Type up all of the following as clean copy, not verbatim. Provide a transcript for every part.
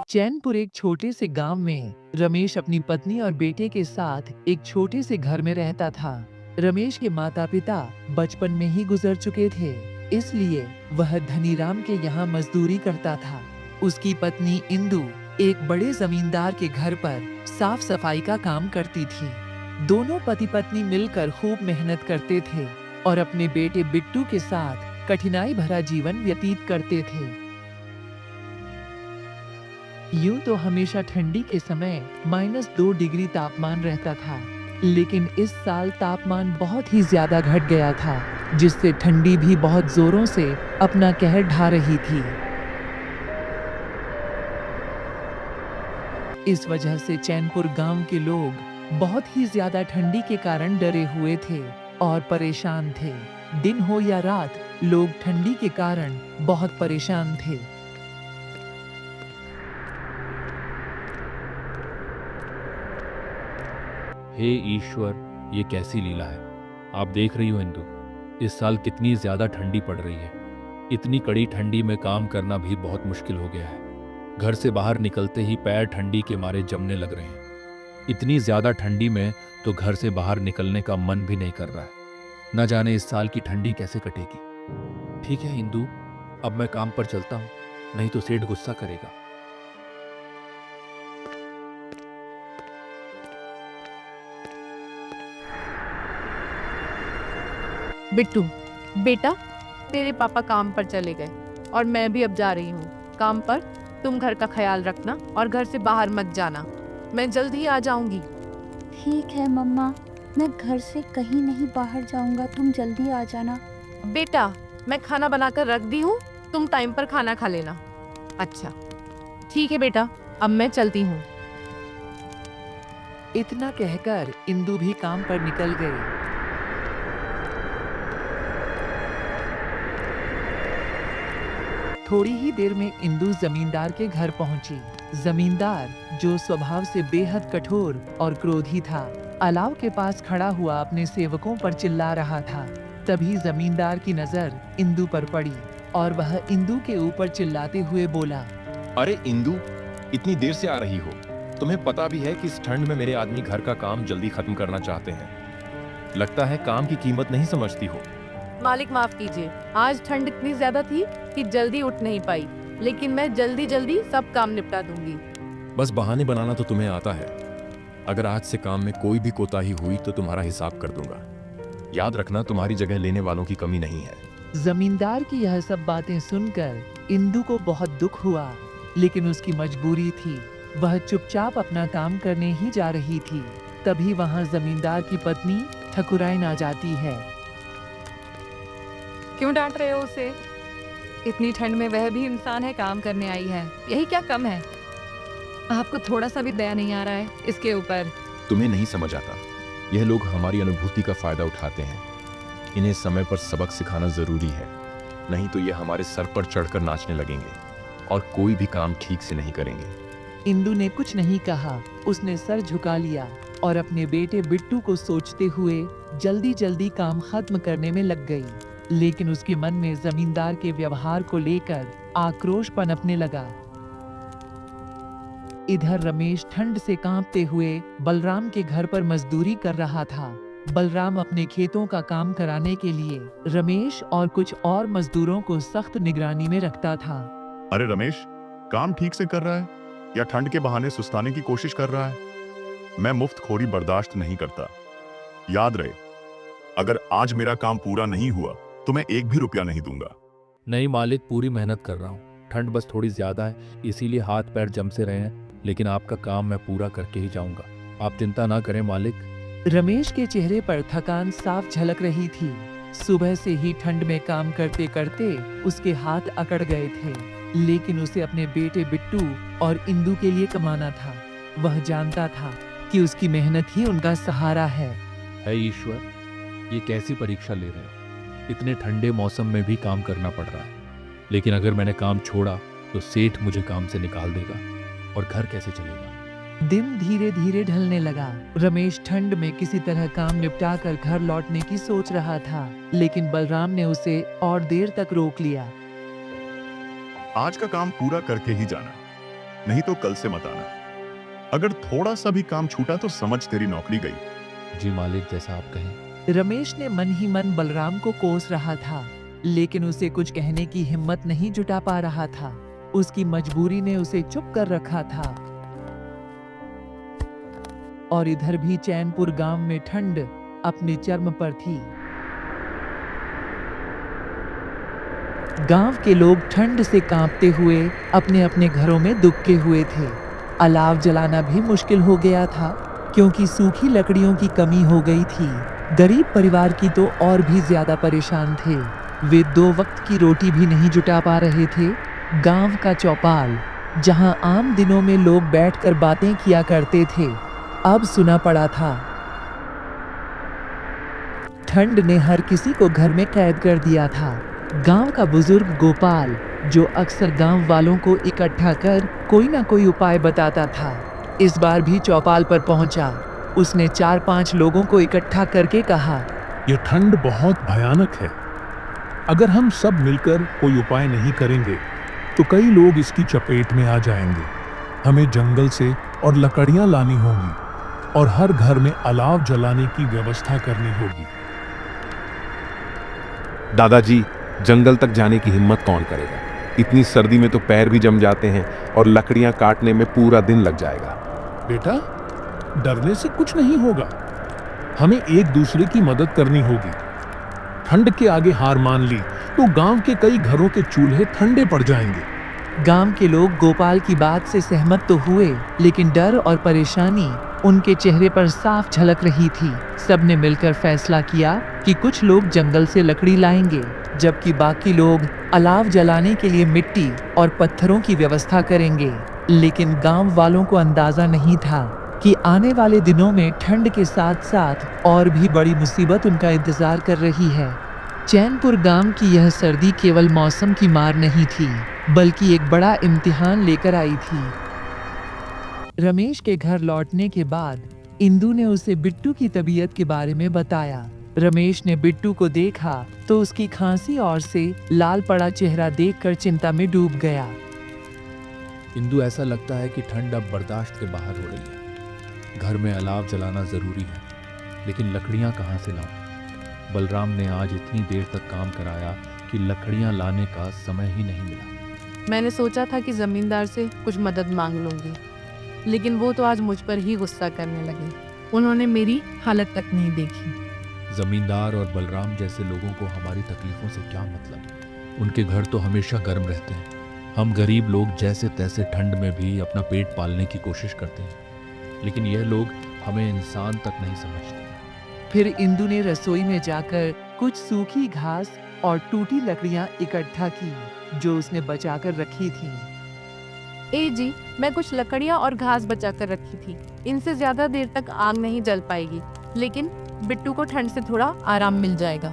चैनपुर एक छोटे से गांव में रमेश अपनी पत्नी और बेटे के साथ एक छोटे से घर में रहता था। रमेश के माता पिता बचपन में ही गुजर चुके थे, इसलिए वह धनीराम के यहाँ मजदूरी करता था। उसकी पत्नी इंदु एक बड़े जमींदार के घर पर साफ सफाई का काम करती थी। दोनों पति पत्नी मिलकर खूब मेहनत करते थे और अपने बेटे बिट्टू के साथ कठिनाई भरा जीवन व्यतीत करते थे। यूं तो हमेशा ठंडी के समय -2 डिग्री तापमान रहता था, लेकिन इस साल तापमान बहुत ही ज्यादा घट गया था, जिससे ठंडी भी बहुत जोरों से अपना कहर ढा रही थी। इस वजह से चैनपुर गांव के लोग बहुत ही ज्यादा ठंडी के कारण डरे हुए थे और परेशान थे। दिन हो या रात, लोग ठंडी के कारण बहुत परेशान थे। हे ईश्वर, ये कैसी लीला है। आप देख रही हो इंदु, इस साल कितनी ज्यादा ठंडी पड़ रही है। इतनी कड़ी ठंडी में काम करना भी बहुत मुश्किल हो गया है। घर से बाहर निकलते ही पैर ठंडी के मारे जमने लग रहे हैं। इतनी ज्यादा ठंडी में तो घर से बाहर निकलने का मन भी नहीं कर रहा है। न जाने इस साल की ठंडी कैसे कटेगी। ठीक है इंदु, अब मैं काम पर चलता हूँ, नहीं तो सेठ गुस्सा करेगा। बिट्टू बेटा, तेरे पापा काम पर चले गए और मैं भी अब जा रही हूँ काम पर। तुम घर का ख्याल रखना और घर से बाहर मत जाना। मैं जल्द ही आ जाऊंगी। ठीक है मम्मा, मैं घर से कहीं नहीं बाहर जाऊंगा, तुम जल्दी आ जाना। बेटा, मैं खाना बनाकर रख दी हूँ, तुम टाइम पर खाना खा लेना। अच्छा ठीक है बेटा, अब मैं चलती हूँ। इतना कहकर इंदु भी काम पर निकल गई। थोड़ी ही देर में इंदु जमींदार के घर पहुंची। जमींदार, जो स्वभाव से बेहद कठोर और क्रोधी था, अलाव के पास खड़ा हुआ अपने सेवकों पर चिल्ला रहा था। तभी जमींदार की नजर इंदु पर पड़ी और वह इंदु के ऊपर चिल्लाते हुए बोला, अरे इंदु, इतनी देर से आ रही हो? तुम्हें पता भी है कि इस ठंड में मेरे आदमी घर का काम जल्दी खत्म करना चाहते हैं। लगता है काम की कीमत नहीं समझती हो। मालिक माफ कीजिए, आज ठंड इतनी ज्यादा थी कि जल्दी उठ नहीं पाई, लेकिन मैं जल्दी जल्दी सब काम निपटा दूंगी। बस बहाने बनाना तो तुम्हें आता है। अगर आज से काम में कोई भी कोताही हुई तो तुम्हारा हिसाब कर दूंगा। याद रखना, तुम्हारी जगह लेने वालों की कमी नहीं है। जमींदार की यह सब बातें सुनकर इंदु को बहुत दुख हुआ, लेकिन उसकी मजबूरी थी। वह चुपचाप अपना काम करने ही जा रही थी। तभी वहां जमींदार की पत्नी ठकुराइन आ जाती है। क्यों डांट रहे हो उसे? इतनी ठंड में वह भी इंसान है, काम करने आई है, यही क्या कम है? आपको थोड़ा सा भी दया नहीं आ रहा है इसके ऊपर? तुम्हें नहीं समझ आता, यह लोग हमारी अनुभूति का फायदा उठाते हैं। इन्हें समय पर सबक सिखाना जरूरी है, नहीं तो ये हमारे सर पर चढ़कर नाचने लगेंगे और कोई भी काम ठीक से नहीं करेंगे। इंदु ने कुछ नहीं कहा, उसने सर झुका लिया और अपने बेटे बिट्टू को सोचते हुए जल्दी जल्दी काम खत्म करने में लग गई। लेकिन उसके मन में जमींदार के व्यवहार को लेकर आक्रोश पनपने लगा। इधर रमेश ठंड से कांपते हुए बलराम के घर पर मजदूरी कर रहा था। बलराम अपने खेतों का काम कराने के लिए रमेश और कुछ और मजदूरों को सख्त निगरानी में रखता था। अरे रमेश, काम ठीक से कर रहा है या ठंड के बहाने सुस्ताने की कोशिश कर रहा है? मैं मुफ्तखोरी बर्दाश्त नहीं करता। याद रहे, अगर आज मेरा काम पूरा नहीं हुआ तो मैं 1 भी रुपया नहीं दूंगा। नहीं मालिक, पूरी मेहनत कर रहा हूँ। ठंड बस थोड़ी ज्यादा है, इसीलिए हाथ पैर जम से रहे हैं, लेकिन आपका काम मैं पूरा करके ही जाऊंगा। आप चिंता ना करें मालिक। रमेश के चेहरे पर थकान साफ झलक रही थी। सुबह से ही ठंड में काम करते करते उसके हाथ अकड़ गए थे, लेकिन उसे अपने बेटे बिट्टू और इंदु के लिए कमाना था। वह जानता था कि उसकी मेहनत ही उनका सहारा है। हे ईश्वर, ये कैसी परीक्षा ले रहे हैं। इतने ठंडे मौसम में भी काम करना पड़ रहा है, लेकिन अगर मैंने काम छोड़ा तो सेठ मुझे काम से निकाल देगा और घर कैसे चलेगा। दिन धीरे धीरे ढलने लगा। रमेश ठंड में किसी तरह काम निपटा कर घर लौटने की सोच रहा था, लेकिन बलराम ने उसे और देर तक रोक लिया। आज का काम पूरा करके ही जाना। नहीं तो कल से मत आना। अगर थोड़ा सा भी काम छूटा तो समझ तेरी नौकरी गई। जी मालिक, जैसा आप कहें। रमेश ने मन ही मन बलराम को कोस रहा था, लेकिन उसे कुछ कहने की हिम्मत नहीं जुटा पा रहा था। उसकी मजबूरी ने उसे चुप कर रखा था। और इधर भी चैनपुर गांव में ठंड अपने चरम पर थी। गांव के लोग ठंड से कांपते हुए अपने अपने घरों में दुबके हुए थे। अलाव जलाना भी मुश्किल हो गया था, क्योंकि सूखी लकड़ियों की कमी हो गई थी। गरीब परिवार की तो और भी ज्यादा परेशान थे। वे 2 वक्त की रोटी भी नहीं जुटा पा रहे थे। गांव का चौपाल, जहां आम दिनों में लोग बैठकर बातें किया करते थे, अब सुना पड़ा था। ठंड ने हर किसी को घर में कैद कर दिया था। गांव का बुजुर्ग गोपाल, जो अक्सर गांव वालों को इकट्ठा कर कोई ना कोई उपाय बताता था, इस बार भी चौपाल पर पहुंचा। उसने 4-5 लोगों को इकट्ठा करके कहा, ये ठंड बहुत भयानक है। अगर हम सब मिलकर कोई उपाय नहीं करेंगे तो कई लोग इसकी चपेट में आ जाएंगे। हमें जंगल से और लकड़ियां लानी होंगी और हर घर में अलाव जलाने की व्यवस्था करनी होगी। दादाजी, जंगल तक जाने की हिम्मत कौन करेगा? इतनी सर्दी में तो पैर भी जम जाते हैं और लकड़ियां काटने में पूरा दिन लग जाएगा। बेटा, डरने से कुछ नहीं होगा। हमें एक दूसरे की मदद करनी होगी। ठंड के आगे हार मान ली तो गांव के कई घरों के चूल्हे ठंडे पड़ जाएंगे। गांव के लोग गोपाल की बात से सहमत तो हुए, लेकिन डर और परेशानी उनके चेहरे पर साफ झलक रही थी। सबने मिलकर फैसला किया कि कुछ लोग जंगल से लकड़ी लाएंगे, जबकि बाकी लोग अलाव जलाने के लिए मिट्टी और पत्थरों की व्यवस्था करेंगे। लेकिन गांव वालों को अंदाजा नहीं था कि आने वाले दिनों में ठंड के साथ साथ और भी बड़ी मुसीबत उनका इंतजार कर रही है। चैनपुर गांव की यह सर्दी केवल मौसम की मार नहीं थी, बल्कि एक बड़ा इम्तिहान लेकर आई थी। रमेश के घर लौटने के बाद इंदु ने उसे बिट्टू की तबीयत के बारे में बताया। रमेश ने बिट्टू को देखा तो उसकी खांसी और से लाल पड़ा चेहरा देखकर चिंता में डूब गया। इंदु, ऐसा लगता है कि ठंड अब बर्दाश्त के बाहर हो रही है। घर में अलाव जलाना जरूरी है, लेकिन लकड़ियां कहाँ से लाऊं? बलराम ने आज इतनी देर तक काम कराया कि लकड़ियां लाने का समय ही नहीं मिला। मैंने सोचा था कि जमींदार से कुछ मदद मांग लूंगी, लेकिन वो तो आज मुझ पर ही गुस्सा करने लगे। उन्होंने मेरी हालत तक नहीं देखी। जमींदार और बलराम जैसे लोगों को हमारी तकलीफों से क्या मतलब? उनके घर तो हमेशा गर्म रहते हैं। हम गरीब लोग जैसे तैसे ठंड में भी अपना पेट पालने की कोशिश करते हैं, लेकिन यह लोग हमें इंसान तक नहीं समझते। फिर इंदु ने रसोई में जाकर कुछ सूखी घास और टूटी लकड़ियां इकट्ठा की, जो उसने बचाकर रखी थी। ए जी, मैं कुछ लकड़ियां और घास बचाकर रखी थी। इनसे ज्यादा देर तक आग नहीं जल पाएगी, लेकिन बिट्टू को ठंड से थोड़ा आराम मिल जाएगा।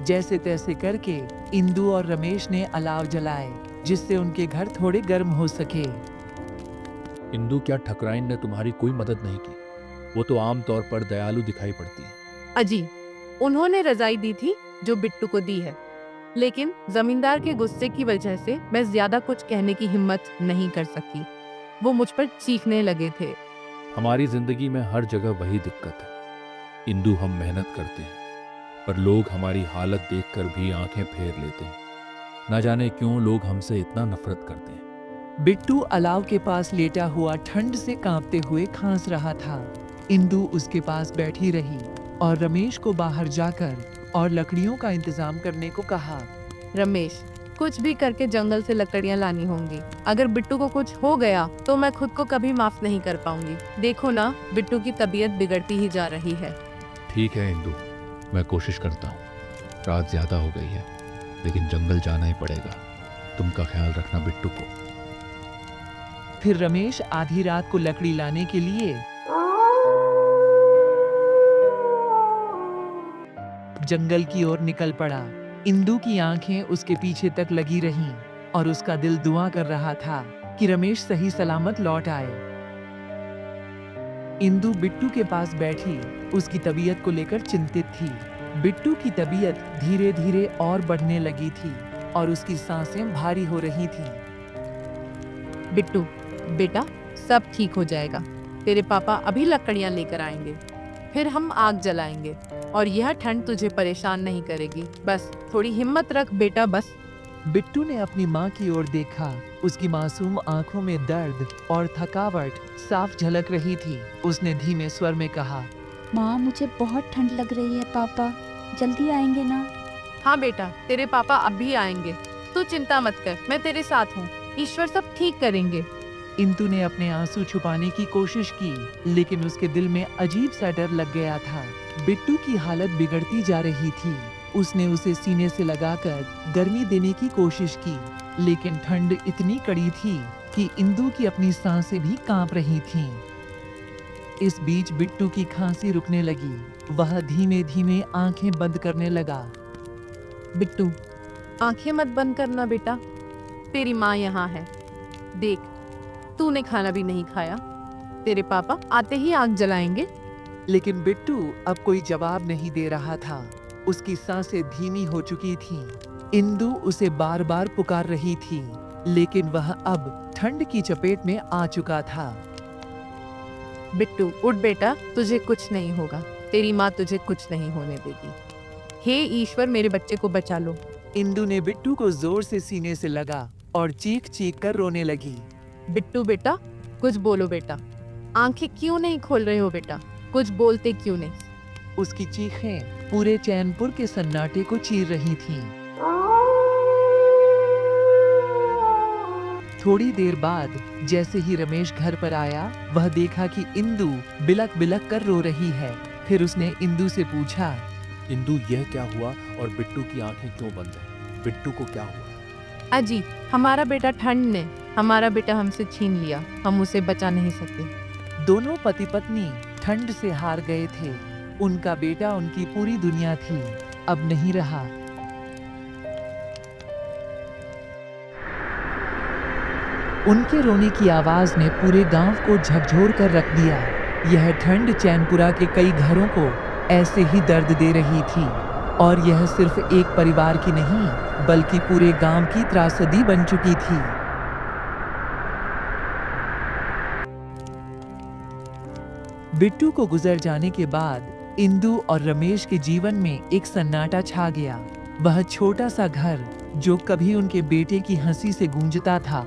जैसे तैसे करके इंदु और रमेश ने अलाव जलाए, जिससे उनके घर थोड़े गर्म हो सके। इंदु, क्या ठकुराइन ने तुम्हारी कोई मदद नहीं की? वो तो आमतौर पर दयालु दिखाई पड़ती है। अजी, उन्होंने रजाई दी थी जो बिट्टू को दी है, लेकिन जमींदार के गुस्से की वजह से मैं ज्यादा कुछ कहने की हिम्मत नहीं कर सकी। वो मुझ पर चीखने लगे थे। हमारी जिंदगी में हर जगह वही दिक्कत है इंदु। हम मेहनत करते हैं, पर लोग हमारी हालत देखकर भी आंखें फेर लेते हैं। न जाने क्यों लोग हमसे इतना नफरत करते हैं। बिट्टू अलाव के पास लेटा हुआ ठंड से कांपते हुए खांस रहा था। इंदु उसके पास बैठी रही और रमेश को बाहर जाकर और लकड़ियों का इंतजाम करने को कहा। रमेश, कुछ भी करके जंगल से लकड़ियां लानी होंगी। अगर बिट्टू को कुछ हो गया तो मैं खुद को कभी माफ नहीं कर पाऊंगी। देखो ना, बिट्टू की तबीयत बिगड़ती ही जा रही है। ठीक है इंदु, मैं कोशिश करता हूँ। रात ज्यादा हो गई है, लेकिन जंगल जाना ही पड़ेगा। तुम का ख्याल रखना बिट्टू को। फिर रमेश आधी रात को लकड़ी लाने के लिए जंगल की ओर निकल पड़ा। इंदु की आंखें उसके पीछे तक लगी रहीं और उसका दिल दुआ कर रहा था कि रमेश सही सलामत लौट आए। इंदु बिट्टू के पास बैठी उसकी तबीयत को लेकर चिंतित थी। बिट्टू की तबीयत धीरे धीरे और बढ़ने लगी थी और उसकी सांसें भारी हो रही थीं। बिट्टू, बेटा सब ठीक हो जाएगा। तेरे पापा अभी लकड़ियाँ लेकर आएंगे, फिर हम आग जलाएंगे और यह ठंड तुझे परेशान नहीं करेगी। बस थोड़ी हिम्मत रख बेटा, बस। बिट्टू ने अपनी माँ की ओर देखा। उसकी मासूम आंखों में दर्द और थकावट साफ झलक रही थी। उसने धीमे स्वर में कहा, माँ मुझे बहुत ठंड लग रही है, पापा जल्दी आएंगे ना? हाँ बेटा, तेरे पापा अभी आएंगे, तू चिंता मत कर, मैं तेरे साथ हूँ, ईश्वर सब ठीक करेंगे। इंदु ने अपने आंसू छुपाने की कोशिश की, लेकिन उसके दिल में अजीब सा डर लग गया था। बिट्टू की हालत बिगड़ती जा रही थी। उसने उसे सीने से लगाकर गर्मी देने की कोशिश की, लेकिन ठंड इतनी कड़ी थी कि इंदु की अपनी सांसें भी कांप रही थीं। इस बीच बिट्टू की खांसी रुकने लगी। वह धीमे धीमे आंखें बंद करने लगा। बिट्टू, आंखें मत बंद करना बेटा, तेरी माँ यहाँ है। देख, तूने खाना भी नहीं खाया, तेरे पापा आते ही आग जलाएंगे। लेकिन बिट्टू अब कोई जवाब नहीं दे रहा था। उसकी सांसें धीमी हो चुकी थीं। इंदु उसे बार बार पुकार रही थी, लेकिन वह अब ठंड की चपेट में आ चुका था। बिट्टू उठ बेटा, तुझे कुछ नहीं होगा, तेरी माँ तुझे कुछ नहीं होने देगी। हे ईश्वर, मेरे बच्चे को बचा लो। इंदु ने बिट्टू को जोर से सीने से लगा और चीख चीख कर रोने लगी। बिट्टू बेटा, कुछ बोलो बेटा, आंखें क्यों नहीं खोल रहे हो बेटा, कुछ बोलते क्यों नहीं? उसकी चीखें पूरे चैनपुर के सन्नाटे को चीर रही थीं। थोड़ी देर बाद जैसे ही रमेश घर पर आया, वह देखा कि इंदु बिलक बिलक कर रो रही है। फिर उसने इंदु से पूछा, इंदु यह क्या हुआ और बिट्टू की आंखें क्यों बंद हैं? बिट्टू को क्या हुआ? अजी, हमारा बेटा ठंड ने हमारा बेटा हमसे छीन लिया, हम उसे बचा नहीं सके। दोनों पति पत्नी ठंड से हार गए थे। उनका बेटा उनकी पूरी दुनिया थी, अब नहीं रहा। उनके रोने की आवाज ने पूरे गांव को झकझोर कर रख दिया। यह ठंड चैनपुरा के कई घरों को ऐसे ही दर्द दे रही थी, और यह सिर्फ एक परिवार की नहीं, बल्कि पूरे गांव की त्रासदी बन चुकी थी। बिट्टू को गुजर जाने के बाद इंदु और रमेश के जीवन में एक सन्नाटा छा गया। वह छोटा सा घर जो कभी उनके बेटे की हंसी से गूंजता था,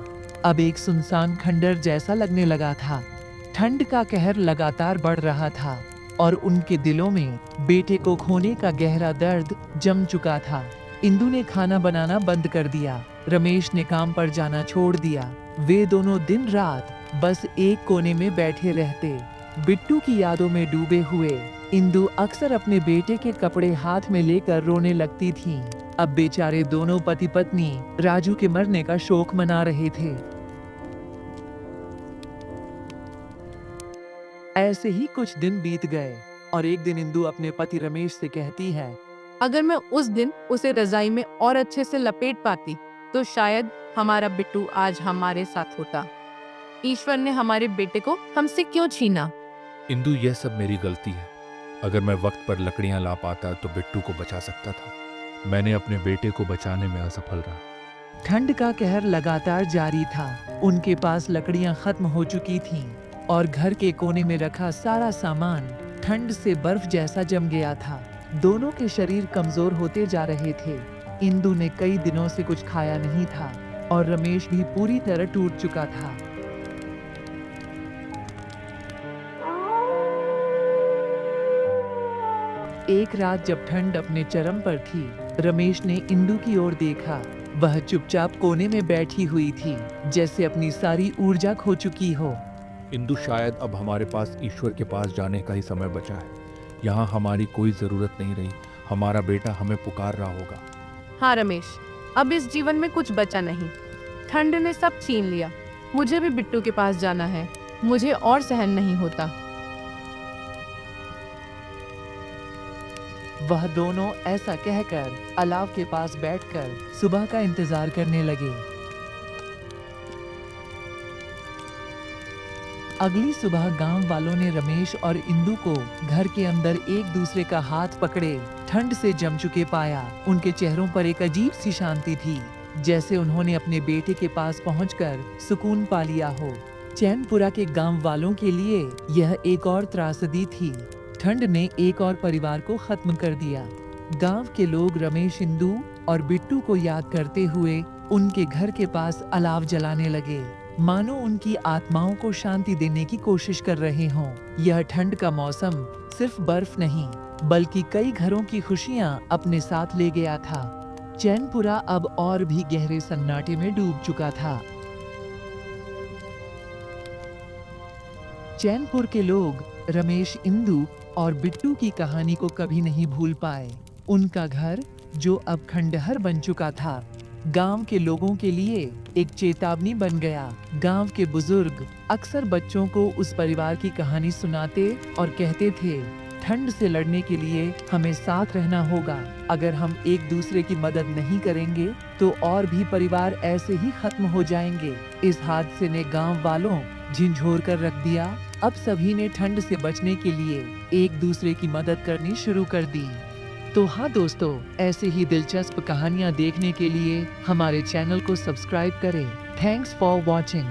अब एक सुनसान खंडर जैसा लगने लगा था। ठंड का कहर लगातार बढ़ रहा था और उनके दिलों में बेटे को खोने का गहरा दर्द जम चुका था। इंदु ने खाना बनाना बंद कर दिया। रमेश ने काम पर जाना छोड़ दिया। वे दोनों दिन रात बस एक कोने में बैठे रहते, बिट्टू की यादों में डूबे हुए। इंदु अक्सर अपने बेटे के कपड़े हाथ में लेकर रोने लगती थीं। अब बेचारे दोनों पति पत्नी राजू के मरने का शोक मना रहे थे। ऐसे ही कुछ दिन बीत गए और एक दिन इंदु अपने पति रमेश से कहती है, अगर मैं उस दिन उसे रजाई में और अच्छे से लपेट पाती तो शायद हमारा बिट्टू आज हमारे साथ होता। ईश्वर ने हमारे बेटे को हमसे क्यों छीना? इंदु, यह सब मेरी गलती है। अगर मैं वक्त पर लकड़ियां ला पाता तो बिट्टू को बचा सकता था। मैंने अपने बेटे को बचाने में असफल रहा। ठंड का कहर लगातार जारी था। उनके पास लकड़ियां खत्म हो चुकी थीं और घर के कोने में रखा सारा सामान ठंड से बर्फ जैसा जम गया था। दोनों के शरीर कमजोर होते जा रहे थे। इंदु ने कई दिनों से कुछ खाया नहीं था और रमेश भी पूरी तरह टूट चुका था। एक रात जब ठंड अपने चरम पर थी, रमेश ने इंदु की ओर देखा। वह चुपचाप कोने में बैठी हुई थी, जैसे अपनी सारी ऊर्जा खो चुकी हो। इंदु, शायद अब हमारे पास ईश्वर के पास जाने का ही समय बचा है। यहाँ हमारी कोई जरूरत नहीं रही। हमारा बेटा हमें पुकार रहा होगा। हाँ रमेश, अब इस जीवन में कुछ बचा नहीं। ठंड ने सब छीन लिया। मुझे भी बिट्टू के पास जाना है। मुझे और सहन नहीं होता। वह दोनों ऐसा कहकर अलाव के पास बैठकर सुबह का इंतजार करने लगे। अगली सुबह गांव वालों ने रमेश और इंदु को घर के अंदर एक दूसरे का हाथ पकड़े ठंड से जम चुके पाया। उनके चेहरों पर एक अजीब सी शांति थी, जैसे उन्होंने अपने बेटे के पास पहुंचकर सुकून पा लिया हो। चैनपुरा के गांव वालों के लिए यह एक और त्रासदी थी। ठंड ने एक और परिवार को खत्म कर दिया। गांव के लोग रमेश, इंदु और बिट्टू को याद करते हुए उनके घर के पास अलाव जलाने लगे, मानो उनकी आत्माओं को शांति देने की कोशिश कर रहे हों। यह ठंड का मौसम सिर्फ बर्फ नहीं, बल्कि कई घरों की खुशियां अपने साथ ले गया था। चैनपुरा अब और भी गहरे सन्नाटे में डूब चुका था। चैनपुर के लोग रमेश, इंदु और बिट्टू की कहानी को कभी नहीं भूल पाए। उनका घर, जो अब खंडहर बन चुका था, गांव के लोगों के लिए एक चेतावनी बन गया। गांव के बुजुर्ग अक्सर बच्चों को उस परिवार की कहानी सुनाते और कहते थे, ठंड से लड़ने के लिए हमें साथ रहना होगा। अगर हम एक दूसरे की मदद नहीं करेंगे तो और भी परिवार ऐसे ही खत्म हो जाएंगे। इस हादसे ने गांव वालों झिंझोर कर रख दिया। अब सभी ने ठंड से बचने के लिए एक दूसरे की मदद करनी शुरू कर दी। तो हाँ दोस्तों, ऐसे ही दिलचस्प कहानियाँ देखने के लिए हमारे चैनल को सब्सक्राइब करें। Thanks for watching.